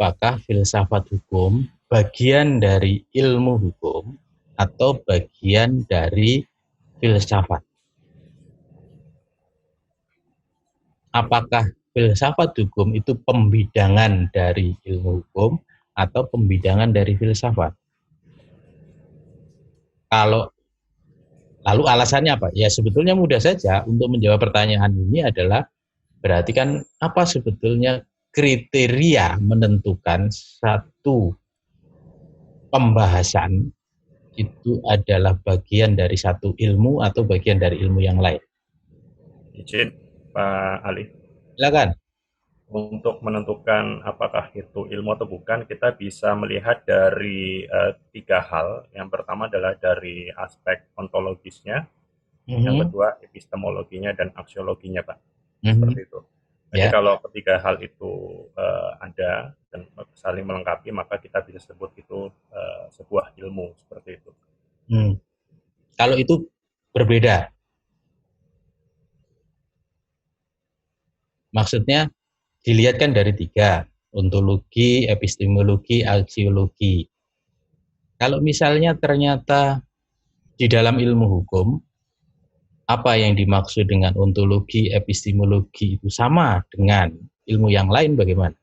apakah filsafat hukum bagian dari ilmu hukum atau bagian dari filsafat? Apakah filsafat hukum itu pembidangan dari ilmu hukum atau pembidangan dari filsafat? Kalau lalu alasannya apa? Ya sebetulnya mudah saja untuk menjawab pertanyaan ini adalah berarti kan apa sebetulnya kriteria menentukan satu pembahasan itu adalah bagian dari satu ilmu atau bagian dari ilmu yang lain. Izin Pak Ali. Silakan. Untuk menentukan apakah itu ilmu atau bukan, kita bisa melihat dari tiga hal. Yang pertama adalah dari aspek ontologisnya, yang kedua epistemologinya dan aksiologinya, Pak. Seperti itu. Jadi Ya. kalau ketiga hal itu ada dan saling melengkapi, maka kita bisa sebut itu sebuah ilmu, seperti itu. Kalau itu berbeda. Maksudnya dilihatkan dari tiga, ontologi, epistemologi, aksiologi. Kalau misalnya ternyata di dalam ilmu hukum, apa yang dimaksud dengan ontologi, epistemologi itu sama dengan ilmu yang lain bagaimana?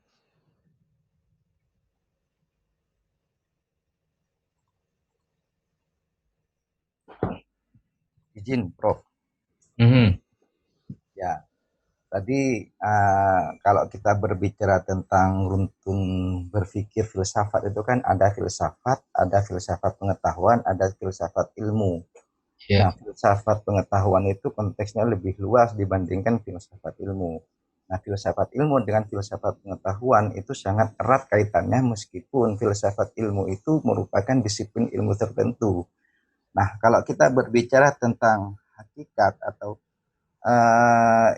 Izin, Prof. Ya, tadi kalau kita berbicara tentang runtun berpikir filsafat itu kan ada filsafat pengetahuan, ada filsafat ilmu. Nah, filsafat pengetahuan itu konteksnya lebih luas dibandingkan filsafat ilmu. Nah, filsafat ilmu dengan filsafat pengetahuan itu sangat erat kaitannya meskipun filsafat ilmu itu merupakan disiplin ilmu tertentu. Nah, kalau kita berbicara tentang hakikat atau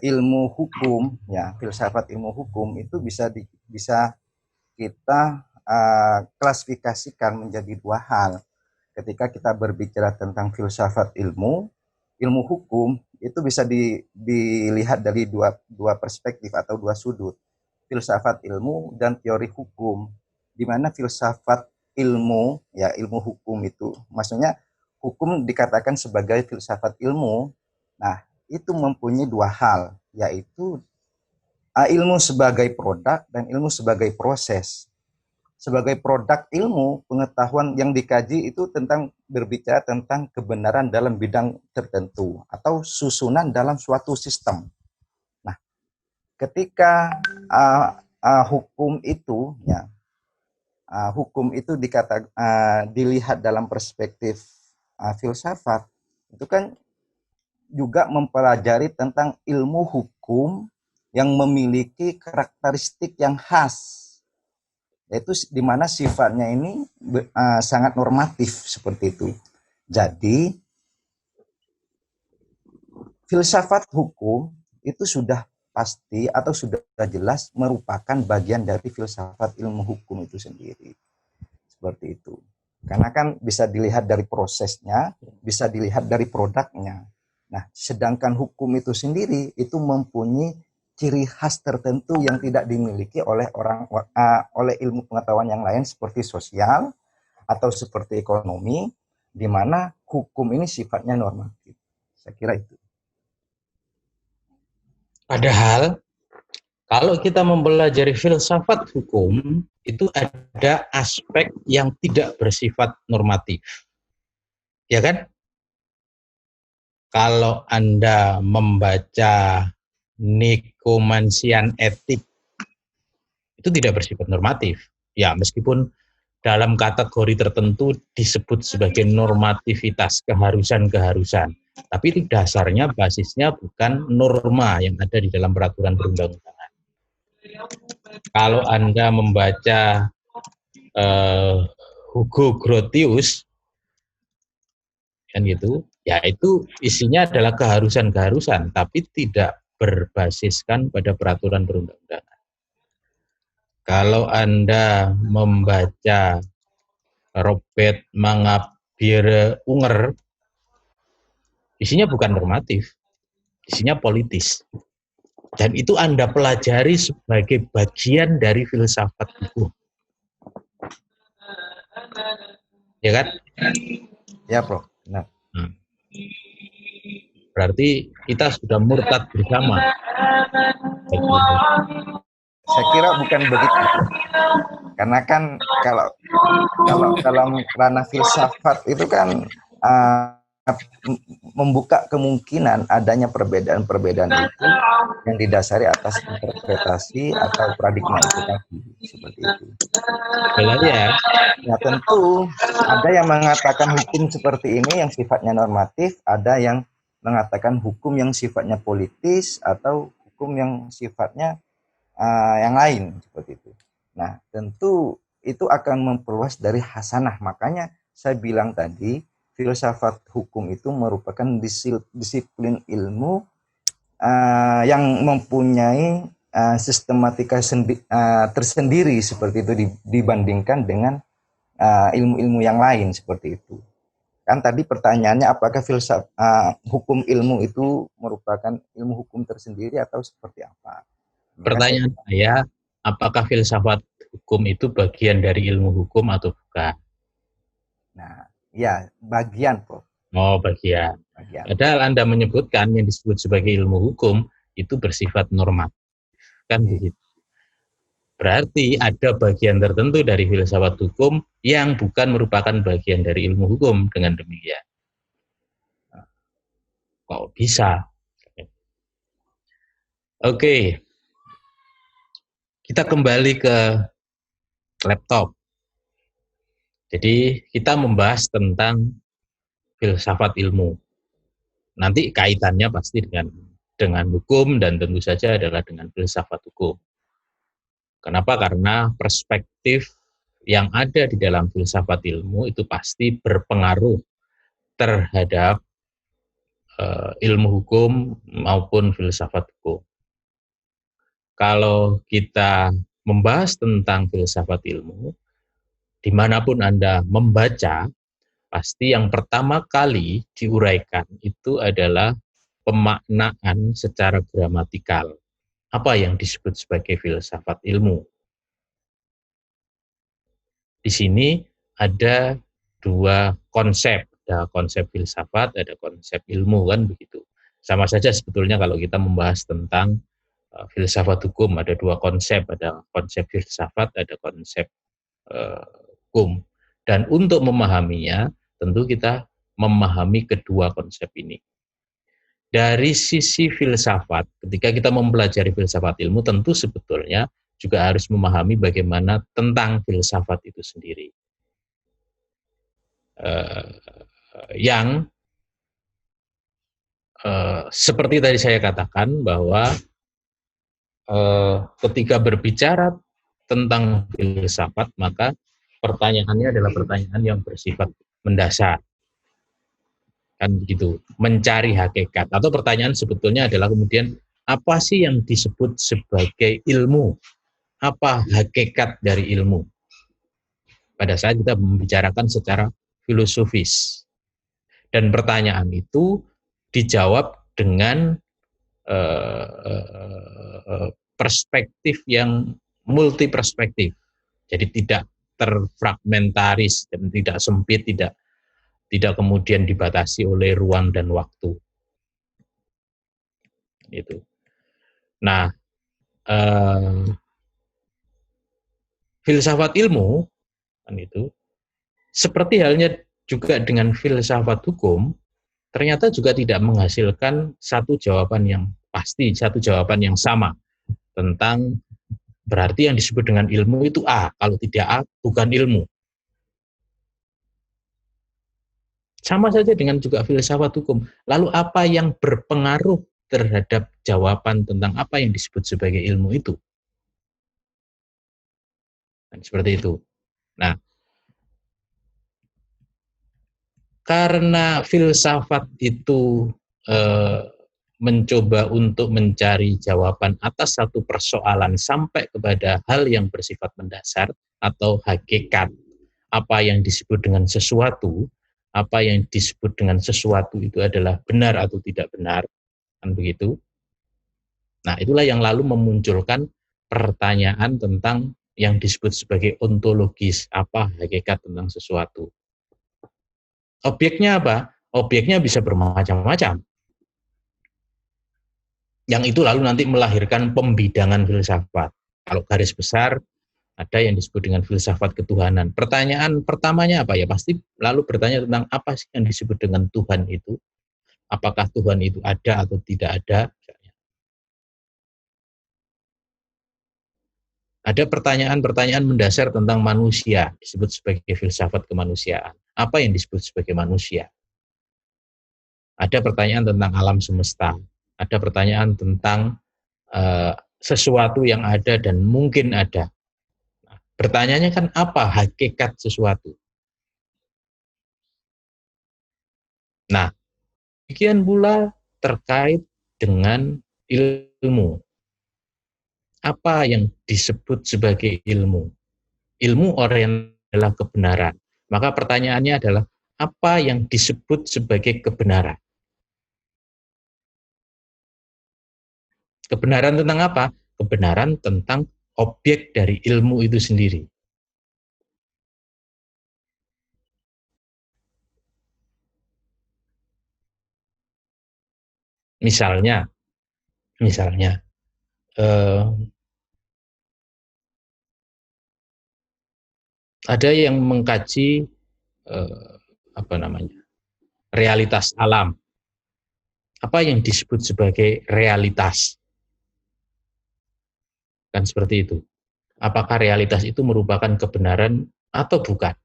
ilmu hukum, ya filsafat ilmu hukum itu bisa kita klasifikasikan menjadi dua hal. Ketika kita berbicara tentang filsafat ilmu hukum itu bisa dilihat dari dua perspektif atau dua sudut, filsafat ilmu dan teori hukum, di mana filsafat ilmu, ya ilmu hukum itu, maksudnya hukum dikatakan sebagai filsafat ilmu. Nah, itu mempunyai dua hal, yaitu ilmu sebagai produk dan ilmu sebagai proses. Sebagai produk ilmu, pengetahuan yang dikaji itu berbicara tentang kebenaran dalam bidang tertentu atau susunan dalam suatu sistem. Nah, ketika hukum itu, ya, hukum itu dilihat dalam perspektif filsafat, itu kan juga mempelajari tentang ilmu hukum yang memiliki karakteristik yang khas, yaitu di mana sifatnya ini sangat normatif seperti itu. Jadi filsafat hukum itu sudah pasti atau sudah jelas merupakan bagian dari filsafat ilmu hukum itu sendiri. Seperti itu. Karena kan bisa dilihat dari prosesnya, bisa dilihat dari produknya. Nah, sedangkan hukum itu sendiri itu mempunyai ciri khas tertentu yang tidak dimiliki oleh oleh ilmu pengetahuan yang lain seperti sosial atau seperti ekonomi, di mana hukum ini sifatnya normatif. Saya kira itu. Padahal kalau kita mempelajari filsafat hukum itu ada aspek yang tidak bersifat normatif. Ya kan? Kalau Anda membaca Nikomansian etik itu tidak bersifat normatif. Ya, meskipun dalam kategori tertentu disebut sebagai normativitas, keharusan-keharusan. Tapi itu dasarnya basisnya bukan norma yang ada di dalam peraturan perundang-undangan. Kalau Anda membaca Hugo Grotius, kan gitu, ya itu isinya adalah keharusan-keharusan, tapi tidak berbasiskan pada peraturan perundang-undangan. Kalau Anda membaca Robert Mangabire Unger, isinya bukan normatif, isinya politis. Dan itu Anda pelajari sebagai bagian dari filsafat hukum. Ya kan? Ya, Prof. Nah, Nah, berarti kita sudah murtad bersama. saya kira bukan begitu, Prof. Karena kan kalau kalau dalam ranah filsafat itu kan membuka kemungkinan adanya perbedaan-perbedaan itu yang didasari atas interpretasi atau paradigma itu tadi, seperti itu. Ya. Nah, tentu ada yang mengatakan hukum seperti ini yang sifatnya normatif, ada yang mengatakan hukum yang sifatnya politis atau hukum yang sifatnya yang lain, seperti itu. Nah, tentu itu akan memperluas dari hasanah. Makanya saya bilang tadi, filsafat hukum itu merupakan disiplin ilmu yang mempunyai sistematika tersendiri seperti itu dibandingkan dengan ilmu-ilmu yang lain seperti itu. Kan tadi pertanyaannya apakah hukum ilmu itu merupakan ilmu hukum tersendiri atau seperti apa? Pertanyaan saya, apakah filsafat hukum itu bagian dari ilmu hukum atau bukan? Nah, ya bagian, Prof. Oh, bagian. Padahal Anda menyebutkan yang disebut sebagai ilmu hukum itu bersifat normatif. Kan begitu. Berarti ada bagian tertentu dari filsafat hukum yang bukan merupakan bagian dari ilmu hukum dengan demikian. Kok bisa? Oke. Kita kembali ke laptop. Jadi kita membahas tentang filsafat ilmu. Nanti kaitannya pasti dengan hukum dan tentu saja adalah dengan filsafat hukum. Kenapa? Karena perspektif yang ada di dalam filsafat ilmu itu pasti berpengaruh terhadap ilmu hukum maupun filsafat hukum. Kalau kita membahas tentang filsafat ilmu, dimanapun Anda membaca, pasti yang pertama kali diuraikan itu adalah pemaknaan secara gramatikal. Apa yang disebut sebagai filsafat ilmu? Di sini ada dua konsep, ada konsep filsafat, ada konsep ilmu, kan begitu. Sama saja sebetulnya kalau kita membahas tentang filsafat hukum, ada dua konsep, ada konsep filsafat, ada konsep hukum. Dan untuk memahaminya, tentu kita memahami kedua konsep ini. Dari sisi filsafat, ketika kita mempelajari filsafat ilmu, tentu sebetulnya juga harus memahami bagaimana tentang filsafat itu sendiri. Yang seperti tadi saya katakan bahwa ketika berbicara tentang filsafat, maka pertanyaannya adalah pertanyaan yang bersifat mendasar. Kan begitu, mencari hakikat. Atau pertanyaan sebetulnya adalah kemudian, apa sih yang disebut sebagai ilmu? Apa hakikat dari ilmu? Pada saat kita membicarakan secara filosofis. Dan pertanyaan itu dijawab dengan perspektif yang multi perspektif. Jadi tidak terfragmentaris dan tidak sempit, tidak kemudian dibatasi oleh ruang dan waktu. Itu. Nah, filsafat ilmu kan itu seperti halnya juga dengan filsafat hukum, ternyata juga tidak menghasilkan satu jawaban yang pasti, satu jawaban yang sama tentang berarti yang disebut dengan ilmu itu A, kalau tidak A bukan ilmu. Sama saja dengan juga filsafat hukum. Lalu apa yang berpengaruh terhadap jawaban tentang apa yang disebut sebagai ilmu itu? Dan seperti itu. Nah, karena filsafat itu mencoba untuk mencari jawaban atas satu persoalan sampai kepada hal yang bersifat mendasar atau hakikat, apa yang disebut dengan sesuatu, apa yang disebut dengan sesuatu itu adalah benar atau tidak benar, kan begitu. Nah, itulah yang lalu memunculkan pertanyaan tentang yang disebut sebagai ontologis, apa hakikat tentang sesuatu. Objeknya apa? Objeknya bisa bermacam-macam. Yang itu lalu nanti melahirkan pembidangan filsafat. Kalau garis besar, ada yang disebut dengan filsafat ketuhanan. Pertanyaan pertamanya apa ya? Pasti lalu bertanya tentang apa sih yang disebut dengan Tuhan itu? Apakah Tuhan itu ada atau tidak ada? Ada pertanyaan-pertanyaan mendasar tentang manusia, disebut sebagai filsafat kemanusiaan. Apa yang disebut sebagai manusia? Ada pertanyaan tentang alam semesta. Ada pertanyaan tentang sesuatu yang ada dan mungkin ada. Pertanyaannya kan apa hakikat sesuatu? Nah, demikian pula terkait dengan ilmu. Apa yang disebut sebagai ilmu? Ilmu orang adalah kebenaran. Maka pertanyaannya adalah, apa yang disebut sebagai kebenaran? Kebenaran tentang apa? Kebenaran tentang objek dari ilmu itu sendiri. Misalnya, ada yang mengkaji realitas alam. Apa yang disebut sebagai realitas? Kan seperti itu. Apakah realitas itu merupakan kebenaran atau bukan?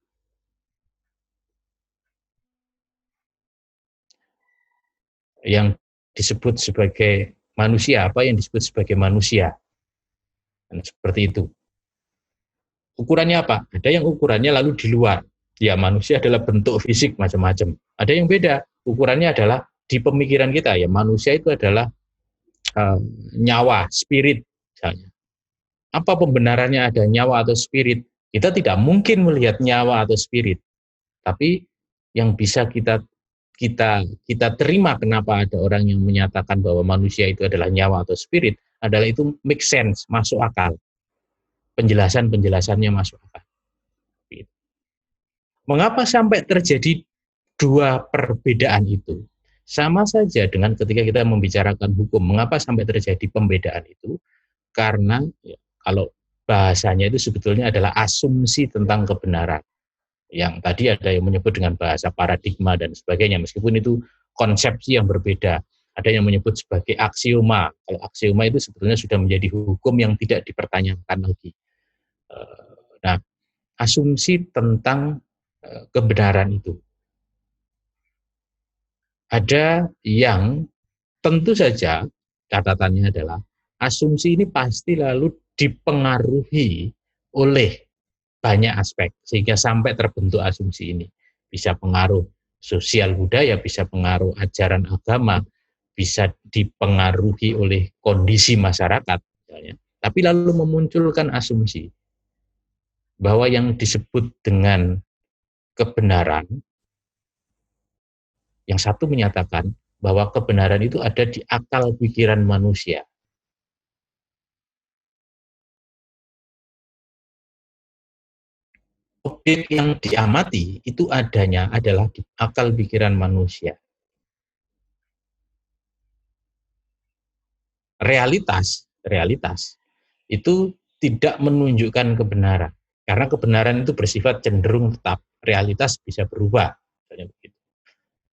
Yang disebut sebagai manusia, apa yang disebut sebagai manusia? Dan seperti itu. Ukurannya apa? Ada yang ukurannya lalu di luar. Ya, manusia adalah bentuk fisik macam-macam. Ada yang beda. Ukurannya adalah di pemikiran kita. Ya, manusia itu adalah nyawa, spirit misalnya. Apa pembenarannya ada nyawa atau spirit? Kita tidak mungkin melihat nyawa atau spirit. Tapi yang bisa kita terima kenapa ada orang yang menyatakan bahwa manusia itu adalah nyawa atau spirit adalah itu make sense, masuk akal. Penjelasannya masuk akal. Mengapa sampai terjadi dua perbedaan itu? Sama saja dengan ketika kita membicarakan hukum. Mengapa sampai terjadi pembedaan itu? Karena ya, kalau bahasanya itu sebetulnya adalah asumsi tentang kebenaran. Yang tadi ada yang menyebut dengan bahasa paradigma dan sebagainya, meskipun itu konsepsi yang berbeda. Ada yang menyebut sebagai aksioma. Kalau aksioma itu sebetulnya sudah menjadi hukum yang tidak dipertanyakan lagi. Nah, asumsi tentang kebenaran itu. Ada yang tentu saja catatannya adalah asumsi ini pasti lalu dipengaruhi oleh banyak aspek sehingga sampai terbentuk asumsi ini. Bisa pengaruh sosial budaya, bisa pengaruh ajaran agama, bisa dipengaruhi oleh kondisi masyarakat misalnya. Tapi lalu memunculkan asumsi bahwa yang disebut dengan kebenaran, yang satu menyatakan bahwa kebenaran itu ada di akal pikiran manusia. Objek yang diamati itu adanya adalah di akal pikiran manusia. Realitas itu tidak menunjukkan kebenaran. Karena kebenaran itu bersifat cenderung tetap, realitas bisa berubah.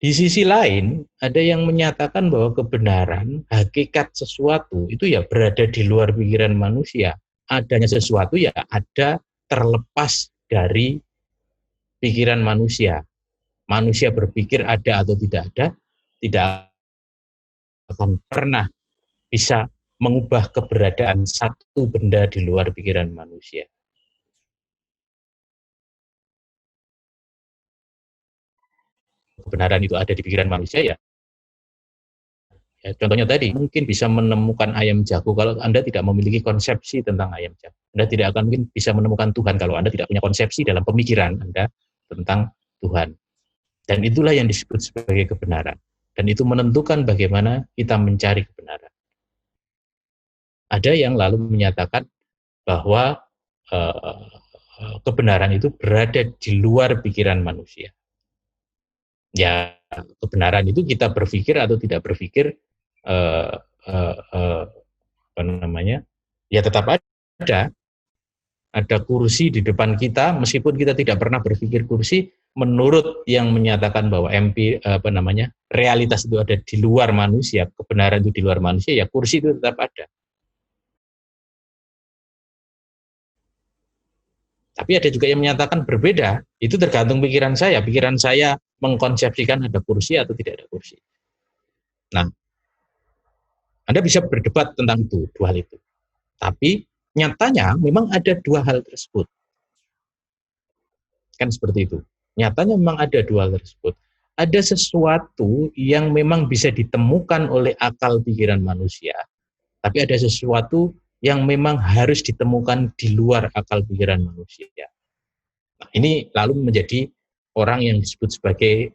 Di sisi lain, ada yang menyatakan bahwa kebenaran, hakikat sesuatu itu ya berada di luar pikiran manusia. Adanya sesuatu ya ada terlepas dari pikiran manusia. Manusia berpikir ada atau tidak ada, tidak akan pernah bisa mengubah keberadaan satu benda di luar pikiran manusia. Kebenaran itu ada di pikiran manusia ya. Contohnya tadi, mungkin bisa menemukan ayam jago kalau Anda tidak memiliki konsepsi tentang ayam jago. Anda tidak akan mungkin bisa menemukan Tuhan kalau Anda tidak punya konsepsi dalam pemikiran Anda tentang Tuhan. Dan itulah yang disebut sebagai kebenaran. Dan itu menentukan bagaimana kita mencari kebenaran. Ada yang lalu menyatakan bahwa kebenaran itu berada di luar pikiran manusia. Ya, kebenaran itu kita berpikir atau tidak berpikir, eh, eh, eh, apa namanya, ya tetap ada kursi di depan kita, meskipun kita tidak pernah berpikir kursi, menurut yang menyatakan bahwa realitas itu ada di luar manusia, kebenaran itu di luar manusia, ya kursi itu tetap ada. Tapi ada juga yang menyatakan berbeda, itu tergantung pikiran saya. Pikiran saya mengkonsepsikan ada kursi atau tidak ada kursi. Nah, Anda bisa berdebat tentang itu, dua hal itu. Tapi nyatanya memang ada dua hal tersebut. Kan seperti itu. Nyatanya memang ada dua hal tersebut. Ada sesuatu yang memang bisa ditemukan oleh akal pikiran manusia, tapi ada sesuatu yang memang harus ditemukan di luar akal pikiran manusia. Nah, ini lalu menjadi orang yang disebut sebagai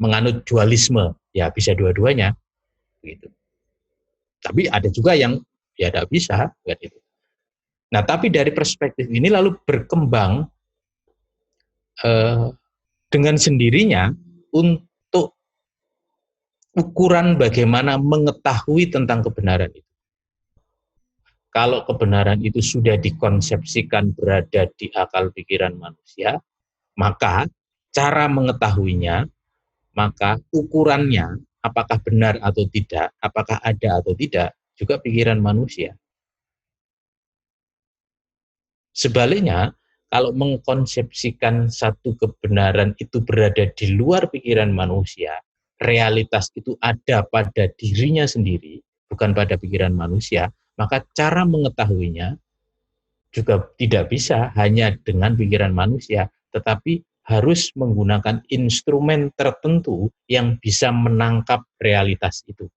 menganut dualisme, ya bisa dua-duanya, gitu. Tapi ada juga yang ya tidak bisa, gitu. Nah, tapi dari perspektif ini lalu berkembang dengan sendirinya untuk ukuran bagaimana mengetahui tentang kebenaran itu. Kalau kebenaran itu sudah dikonsepsikan berada di akal pikiran manusia, maka cara mengetahuinya, maka ukurannya, apakah benar atau tidak, apakah ada atau tidak, juga pikiran manusia. Sebaliknya, kalau mengkonsepsikan satu kebenaran itu berada di luar pikiran manusia, realitas itu ada pada dirinya sendiri, bukan pada pikiran manusia, maka cara mengetahuinya juga tidak bisa hanya dengan pikiran manusia, tetapi harus menggunakan instrumen tertentu yang bisa menangkap realitas itu.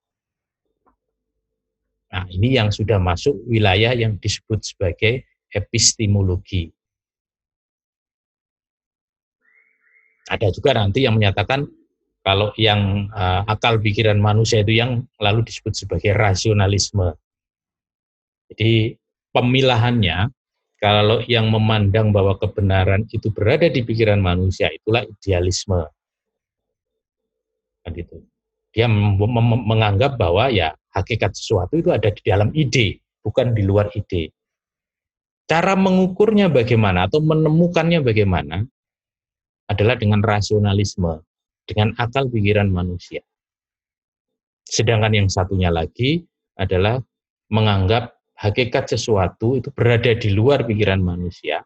Nah, ini yang sudah masuk wilayah yang disebut sebagai epistemologi. Ada juga nanti yang menyatakan kalau yang akal pikiran manusia itu yang lalu disebut sebagai rasionalisme. Jadi pemilahannya, kalau yang memandang bahwa kebenaran itu berada di pikiran manusia, itulah idealisme. Kan gitu. Dia menganggap bahwa ya hakikat sesuatu itu ada di dalam ide, bukan di luar ide. Cara mengukurnya bagaimana atau menemukannya bagaimana adalah dengan rasionalisme, dengan akal pikiran manusia. Sedangkan yang satunya lagi adalah menganggap hakikat sesuatu itu berada di luar pikiran manusia.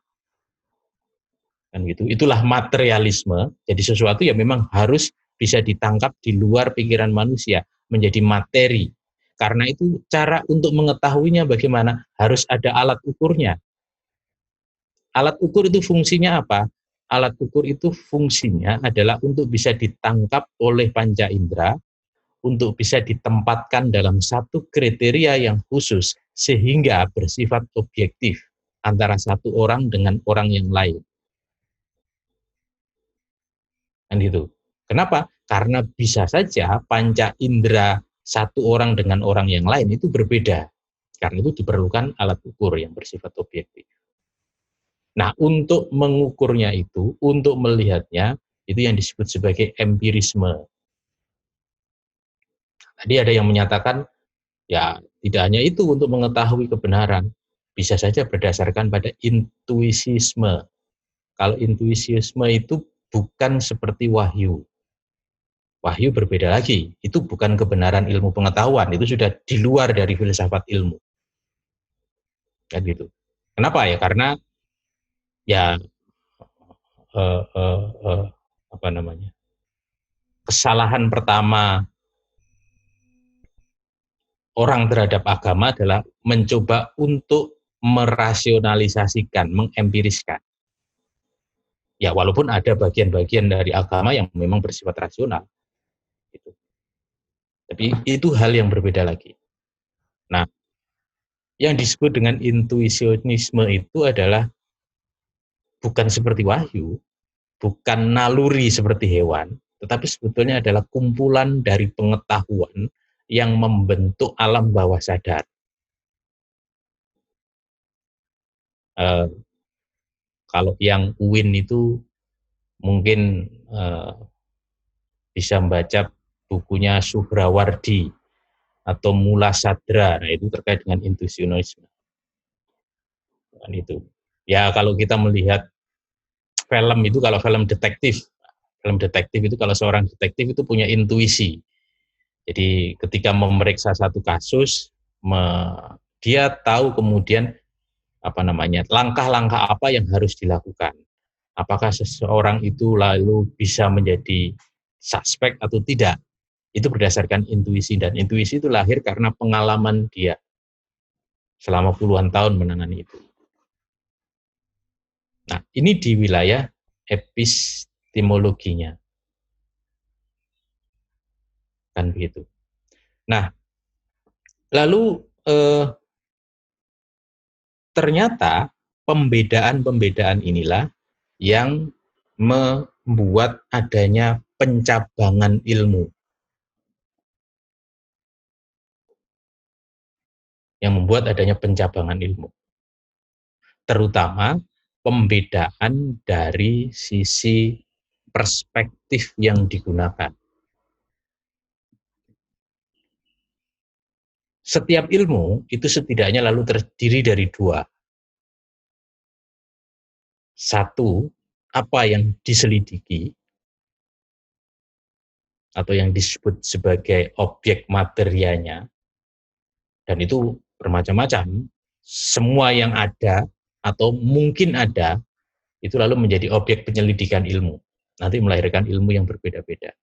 Kan gitu. Itulah materialisme. Jadi sesuatu yang memang harus bisa ditangkap di luar pikiran manusia, menjadi materi. Karena itu cara untuk mengetahuinya bagaimana, harus ada alat ukurnya. Alat ukur itu fungsinya apa? Alat ukur itu fungsinya adalah untuk bisa ditangkap oleh panca indera, untuk bisa ditempatkan dalam satu kriteria yang khusus sehingga bersifat objektif antara satu orang dengan orang yang lain. Kan gitu. Kenapa? Karena bisa saja panca indera satu orang dengan orang yang lain itu berbeda. Karena itu diperlukan alat ukur yang bersifat objektif. Nah, untuk mengukurnya itu, untuk melihatnya, itu yang disebut sebagai empirisme. Tadi ada yang menyatakan, ya tidak hanya itu untuk mengetahui kebenaran, bisa saja berdasarkan pada intuisisme. Kalau intuisisme itu bukan seperti wahyu. Wahyu berbeda lagi, itu bukan kebenaran ilmu pengetahuan, itu sudah di luar dari filsafat ilmu. Kan gitu. Kenapa ya? Karena ya eh, eh, eh, apa namanya? Kesalahan pertama orang terhadap agama adalah mencoba untuk merasionalisasikan, mengempiriskan. Ya walaupun ada bagian-bagian dari agama yang memang bersifat rasional, gitu. Tapi itu hal yang berbeda lagi. Nah, yang disebut dengan intuisionisme itu adalah bukan seperti wahyu, bukan naluri seperti hewan, tetapi sebetulnya adalah kumpulan dari pengetahuan yang membentuk alam bawah sadar. Kalau yang UIN itu mungkin bisa membaca bukunya Suhrawardi atau Mula Sadra. Nah, itu terkait dengan intuisionisme. Kan itu. Ya, kalau kita melihat film itu, kalau film detektif itu kalau seorang detektif itu punya intuisi. Jadi ketika memeriksa satu kasus, dia tahu kemudian langkah-langkah apa yang harus dilakukan. Apakah seseorang itu lalu bisa menjadi suspek atau tidak? Itu berdasarkan intuisi, dan intuisi itu lahir karena pengalaman dia selama puluhan tahun menangani itu. Nah, ini di wilayah epistemologinya. Kan begitu. Nah, lalu ternyata pembedaan-pembedaan inilah yang membuat adanya pencabangan ilmu. Yang membuat adanya pencabangan ilmu. Terutama pembedaan dari sisi perspektif yang digunakan. Setiap ilmu itu setidaknya lalu terdiri dari dua. Satu, apa yang diselidiki atau yang disebut sebagai objek materianya, dan itu bermacam-macam. Semua yang ada atau mungkin ada itu lalu menjadi objek penyelidikan ilmu. Nanti melahirkan ilmu yang berbeda-beda.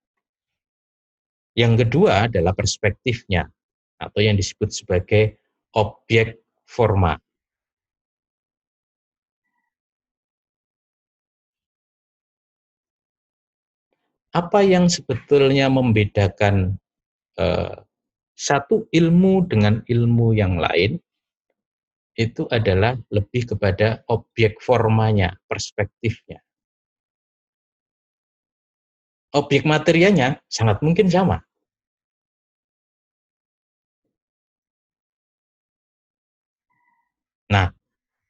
Yang kedua adalah perspektifnya, atau yang disebut sebagai objek forma. Apa yang sebetulnya membedakan satu ilmu dengan ilmu yang lain, itu adalah lebih kepada objek formanya, perspektifnya. Objek materianya sangat mungkin sama. Nah,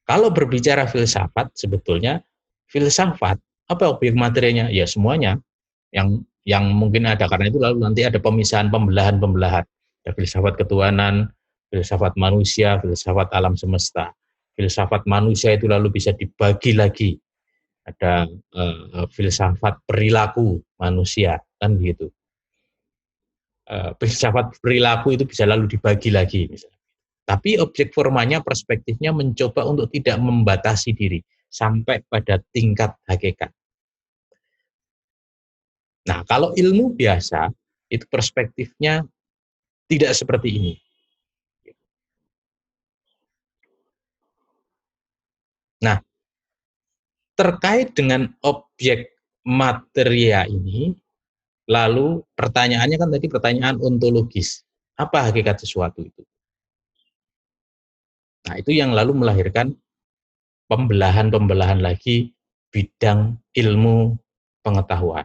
kalau berbicara filsafat, sebetulnya filsafat, apa objek materinya? Ya semuanya yang mungkin ada, karena itu lalu nanti ada pemisahan, pembelahan. Ada filsafat ketuhanan, filsafat manusia, filsafat alam semesta. Filsafat manusia itu lalu bisa dibagi lagi. Ada filsafat perilaku manusia, kan begitu. Filsafat perilaku itu bisa lalu dibagi lagi, misalnya. Tapi objek formanya, perspektifnya mencoba untuk tidak membatasi diri sampai pada tingkat hakikat. Nah, kalau ilmu biasa, itu perspektifnya tidak seperti ini. Nah, terkait dengan objek materia ini, lalu pertanyaannya kan tadi pertanyaan ontologis. Apa hakikat sesuatu itu? Nah, itu yang lalu melahirkan pembelahan-pembelahan lagi bidang ilmu pengetahuan.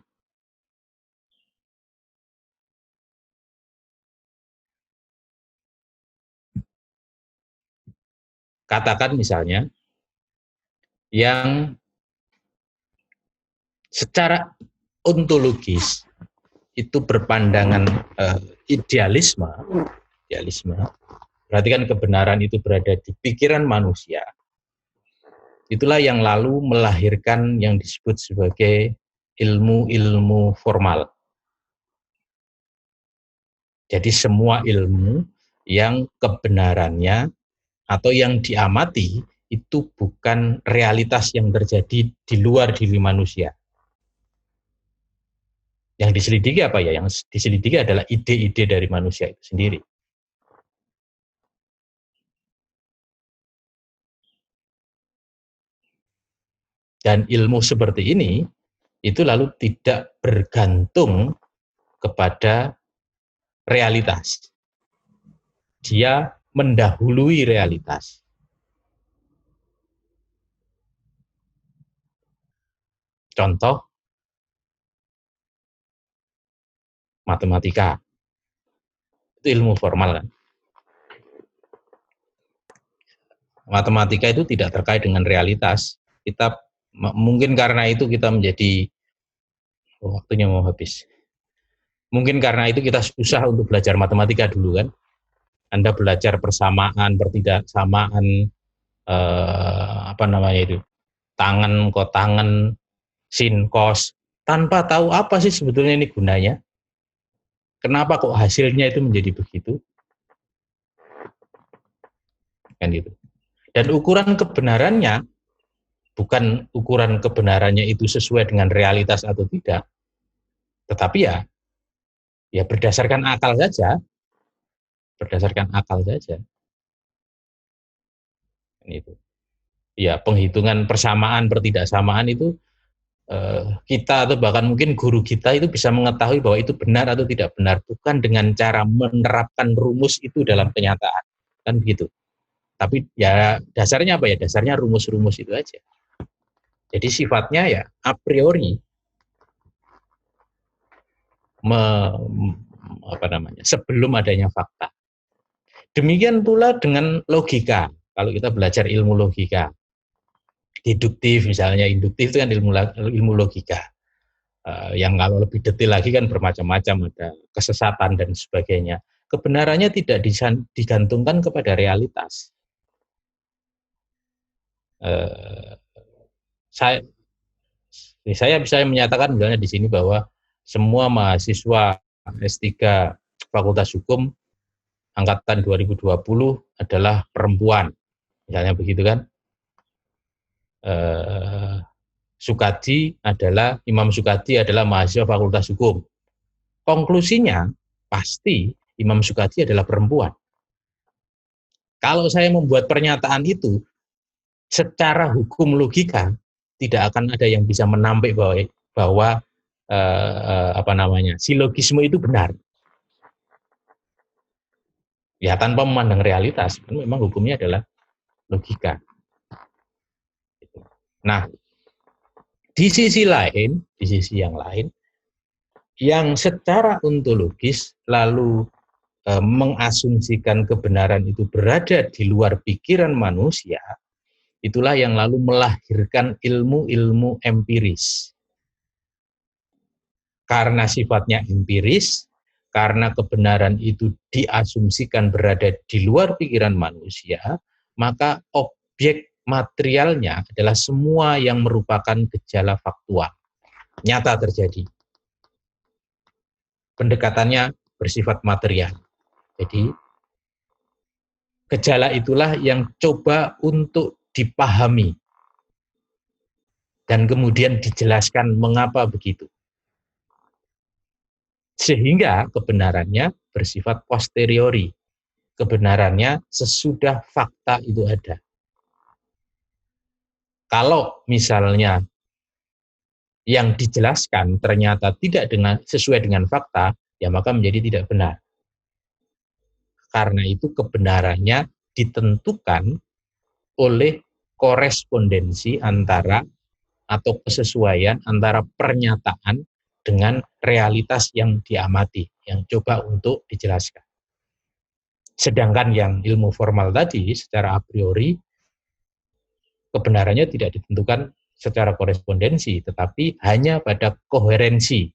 Katakan misalnya, yang secara ontologis itu berpandangan idealisme, berarti kan kebenaran itu berada di pikiran manusia. Itulah yang lalu melahirkan yang disebut sebagai ilmu-ilmu formal. Jadi semua ilmu yang kebenarannya atau yang diamati itu bukan realitas yang terjadi di luar diri manusia. Yang diselidiki apa ya? Yang diselidiki adalah ide-ide dari manusia itu sendiri. Dan ilmu seperti ini itu lalu tidak bergantung kepada realitas. Dia mendahului realitas. Contoh, matematika. Itu ilmu formal kan. Matematika itu tidak terkait dengan realitas. Kita mungkin karena itu kita menjadi waktunya mau habis. Mungkin karena itu kita susah untuk belajar matematika dulu kan. Anda belajar persamaan, pertidaksamaan, apa namanya itu, tangen, kotangen, sin, kos, tanpa tahu apa sih sebetulnya ini gunanya. Kenapa kok hasilnya itu menjadi begitu? Kan gitu. Dan ukuran kebenarannya bukan ukuran kebenarannya itu sesuai dengan realitas atau tidak, tetapi ya berdasarkan akal saja, berdasarkan akal saja. Kan itu. Ya penghitungan persamaan, pertidaksamaan itu kita atau bahkan mungkin guru kita itu bisa mengetahui bahwa itu benar atau tidak benar, bukan dengan cara menerapkan rumus itu dalam kenyataan, kan begitu. Tapi ya dasarnya apa ya? Dasarnya rumus-rumus itu aja. Jadi sifatnya ya a priori sebelum adanya fakta. Demikian pula dengan logika. Kalau kita belajar ilmu logika, deduktif misalnya, induktif itu kan ilmu logika. Yang kalau lebih detail lagi kan bermacam-macam, ada kesesatan dan sebagainya. Kebenarannya tidak digantungkan kepada realitas. Saya bisa menyatakan misalnya di sini bahwa semua mahasiswa S3 Fakultas Hukum angkatan 2020 adalah perempuan, misalnya begitu kan. Imam Sukadi adalah mahasiswa Fakultas Hukum. Konklusinya pasti Imam Sukadi adalah perempuan. Kalau saya membuat pernyataan itu secara hukum logika tidak akan ada yang bisa menampik bahwa silogisme itu benar. Ya tanpa memandang realitas, memang hukumnya adalah logika. Nah, di sisi yang lain, yang secara ontologis lalu mengasumsikan kebenaran itu berada di luar pikiran manusia, itulah yang lalu melahirkan ilmu-ilmu empiris. Karena sifatnya empiris, karena kebenaran itu diasumsikan berada di luar pikiran manusia, maka objek materialnya adalah semua yang merupakan gejala faktual. Nyata terjadi. Pendekatannya bersifat material. Jadi, gejala itulah yang coba untuk dipahami dan kemudian dijelaskan mengapa begitu. Sehingga kebenarannya bersifat posteriori. Kebenarannya sesudah fakta itu ada. Kalau misalnya yang dijelaskan ternyata tidak sesuai dengan fakta, ya maka menjadi tidak benar. Karena itu kebenarannya ditentukan oleh korespondensi antara atau kesesuaian antara pernyataan dengan realitas yang diamati, yang coba untuk dijelaskan. Sedangkan yang ilmu formal tadi secara a priori kebenarannya tidak ditentukan secara korespondensi, tetapi hanya pada koherensi.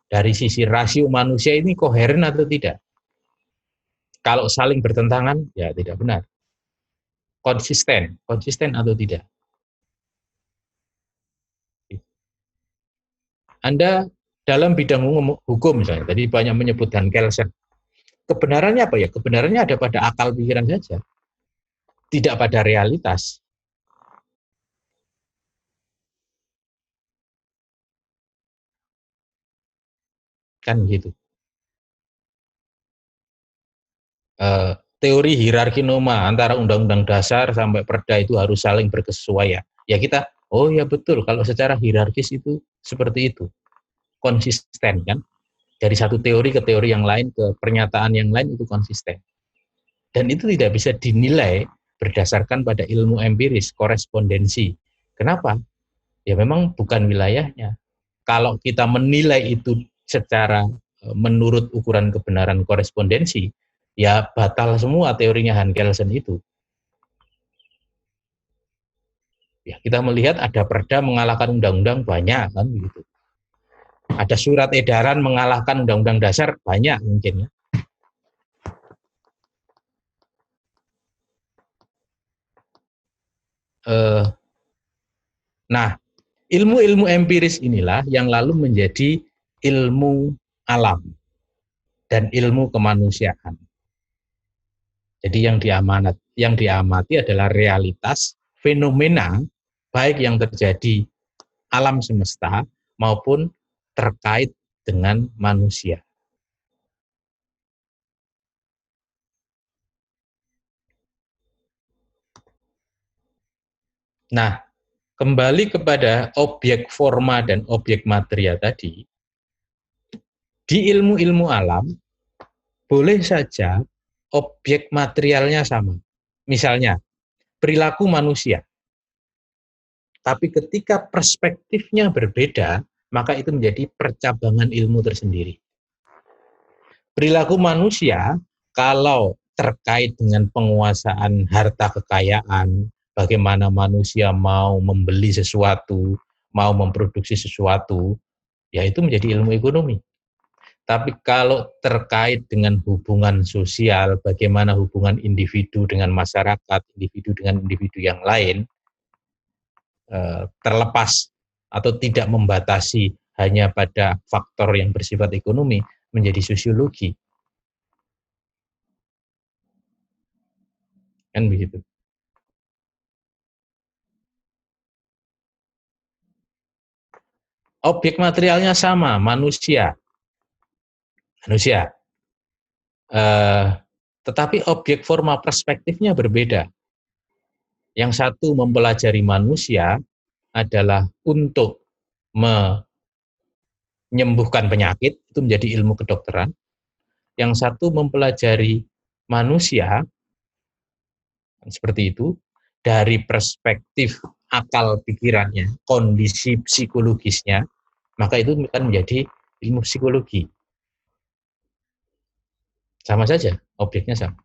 Dari sisi rasio manusia ini koheren atau tidak? Kalau saling bertentangan, ya tidak benar. Konsisten atau tidak? Anda dalam bidang hukum misalnya, tadi banyak menyebutkan Kelsen. Kebenarannya apa ya? Kebenarannya ada pada akal pikiran saja. Tidak pada realitas. Kan gitu. Teori hierarki norma antara undang-undang dasar sampai perda itu harus saling berkesesuaian. Ya kita, oh ya betul, kalau secara hierarkis itu seperti itu. Konsisten kan? Dari satu teori ke teori yang lain, ke pernyataan yang lain itu konsisten. Dan itu tidak bisa dinilai berdasarkan pada ilmu empiris, korespondensi. Kenapa? Ya memang bukan wilayahnya. Kalau kita menilai itu secara menurut ukuran kebenaran korespondensi, ya batal semua teorinya Hans Kelsen itu. Ya, kita melihat ada perda mengalahkan undang-undang banyak kan begitu. Ada surat edaran mengalahkan undang-undang dasar, banyak mungkin ya. Nah, ilmu-ilmu empiris inilah yang lalu menjadi ilmu alam dan ilmu kemanusiaan. Jadi yang diamati adalah realitas, fenomena, baik yang terjadi alam semesta maupun terkait dengan manusia. Nah, kembali kepada objek forma dan objek material tadi, di ilmu-ilmu alam, boleh saja objek materialnya sama. Misalnya, perilaku manusia. Tapi ketika perspektifnya berbeda, maka itu menjadi percabangan ilmu tersendiri. Perilaku manusia, kalau terkait dengan penguasaan harta kekayaan, bagaimana manusia mau membeli sesuatu, mau memproduksi sesuatu, ya itu menjadi ilmu ekonomi. Tapi kalau terkait dengan hubungan sosial, bagaimana hubungan individu dengan masyarakat, individu dengan individu yang lain, terlepas atau tidak membatasi hanya pada faktor yang bersifat ekonomi, menjadi sosiologi. Kan begitu. Objek materialnya sama, manusia. Tetapi objek forma perspektifnya berbeda. Yang satu mempelajari manusia adalah untuk menyembuhkan penyakit, itu menjadi ilmu kedokteran. Yang satu mempelajari manusia, seperti itu, dari perspektif akal pikirannya, kondisi psikologisnya, maka itu akan menjadi ilmu psikologi. Sama saja, objeknya sama.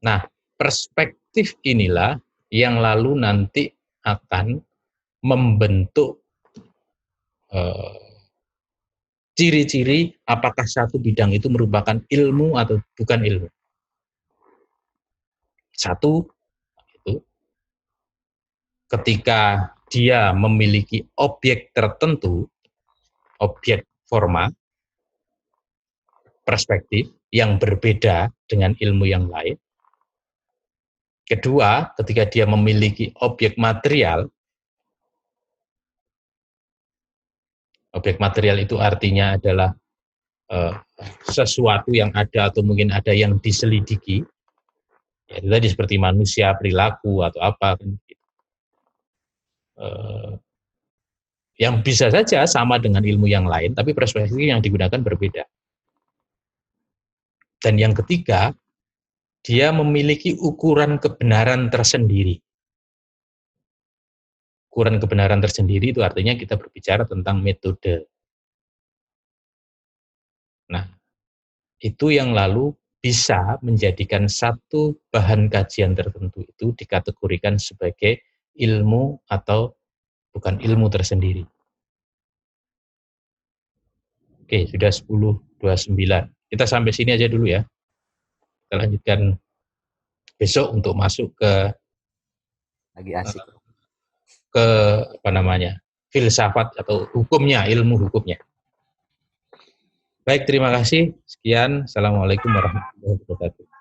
Nah, perspektif inilah yang lalu nanti akan membentuk ciri-ciri apakah satu bidang itu merupakan ilmu atau bukan ilmu. Satu, itu ketika dia memiliki objek tertentu, objek forma, perspektif yang berbeda dengan ilmu yang lain. Kedua, ketika dia memiliki objek material itu artinya adalah sesuatu yang ada atau mungkin ada yang diselidiki, ya, itu tadi seperti manusia, perilaku atau apa kan, yang bisa saja sama dengan ilmu yang lain, tapi perspektif yang digunakan berbeda. Dan yang ketiga, dia memiliki ukuran kebenaran tersendiri. Ukuran kebenaran tersendiri itu artinya kita berbicara tentang metode. Nah, itu yang lalu bisa menjadikan satu bahan kajian tertentu itu dikategorikan sebagai ilmu atau bukan ilmu tersendiri. Oke, sudah 10.29. Kita sampai sini aja dulu ya. Kita lanjutkan besok untuk masuk ke lagi asik. Ke apa namanya? Filsafat atau hukumnya, ilmu hukumnya. Baik, terima kasih. Sekian. Assalamualaikum warahmatullahi wabarakatuh.